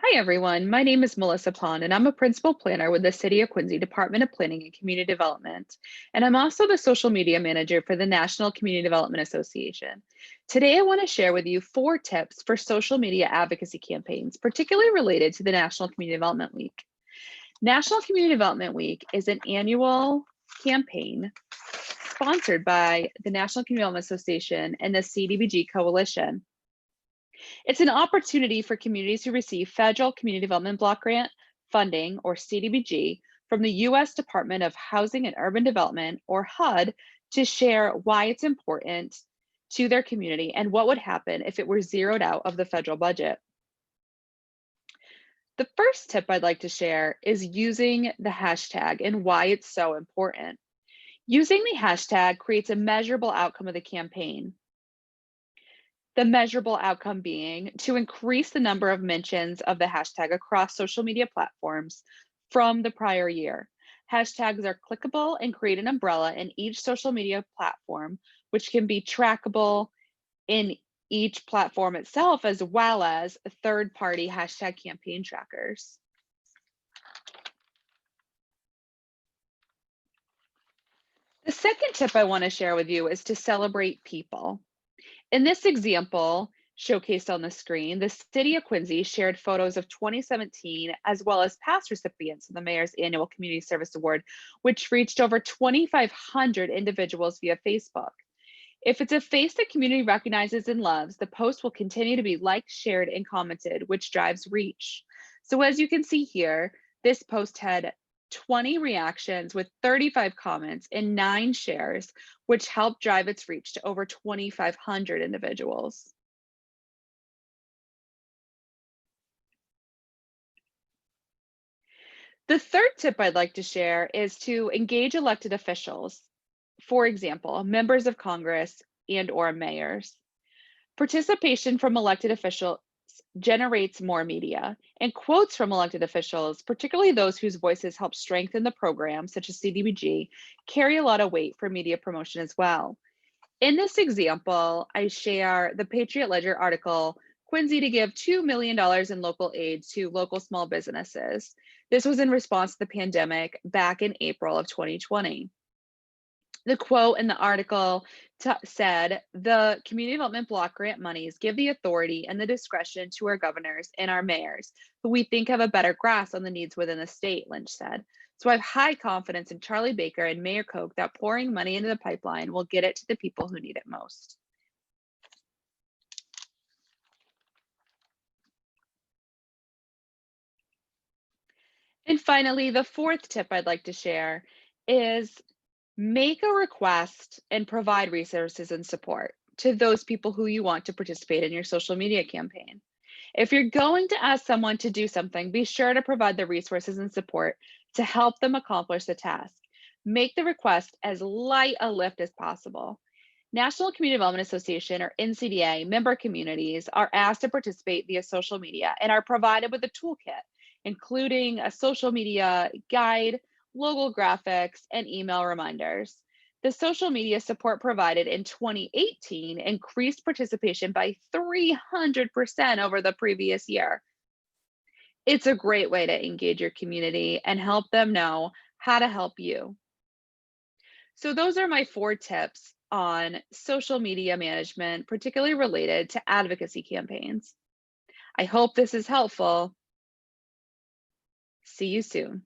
Hi, everyone. My name is Melissa Pond, and I'm a principal planner with the City of Quincy Department of Planning and Community Development. And I'm also the social media manager for the National Community Development Association. Today, I want to share with you 4 tips for social media advocacy campaigns, particularly related to the National Community Development Week. National Community Development Week is an annual campaign sponsored by the National Community Development Association and the CDBG Coalition. It's an opportunity for communities who receive Federal Community Development Block Grant funding, or CDBG, from the U.S. Department of Housing and Urban Development, or HUD, to share why it's important to their community and what would happen if it were zeroed out of the federal budget. The first tip I'd like to share is using the hashtag and why it's so important. Using the hashtag creates a measurable outcome of the campaign. The measurable outcome being to increase the number of mentions of the hashtag across social media platforms from the prior year. Hashtags are clickable and create an umbrella in each social media platform, which can be trackable in each platform itself, as well as third-party hashtag campaign trackers. The second tip I want to share with you is to celebrate people. In this example, showcased on the screen, the City of Quincy shared photos of 2017 as well as past recipients of the Mayor's Annual Community Service Award, which reached over 2,500 individuals via Facebook. If it's a face the community recognizes and loves, the post will continue to be liked, shared, and commented, which drives reach. So as you can see here, this post had 20 reactions with 35 comments and 9 shares, which helped drive its reach to over 2,500 individuals. The third tip I'd like to share is to engage elected officials, for example, members of Congress and/or mayors. Participation from elected officials generates more media, and quotes from elected officials, particularly those whose voices help strengthen the program, such as CDBG, carry a lot of weight for media promotion as well. In this example, I share the Patriot Ledger article, Quincy to give $2 million in local aid to local small businesses. This was in response to the pandemic back in April of 2020. The quote in the article said, the community development block grant monies give the authority and the discretion to our governors and our mayors, who we think have a better grasp on the needs within the state, Lynch said. So I have high confidence in Charlie Baker and Mayor Koch that pouring money into the pipeline will get it to the people who need it most. And finally, the fourth tip I'd like to share is make a request and provide resources and support to those people who you want to participate in your social media campaign. If you're going to ask someone to do something, be sure to provide the resources and support to help them accomplish the task. Make the request as light a lift as possible. National Community Development Association, or NCDA, member communities are asked to participate via social media and are provided with a toolkit, including a social media guide, logo graphics, and email reminders. The social media support provided in 2018 increased participation by 300% over the previous year. It's a great way to engage your community and help them know how to help you. So those are my 4 tips on social media management, particularly related to advocacy campaigns. I hope this is helpful. See you soon.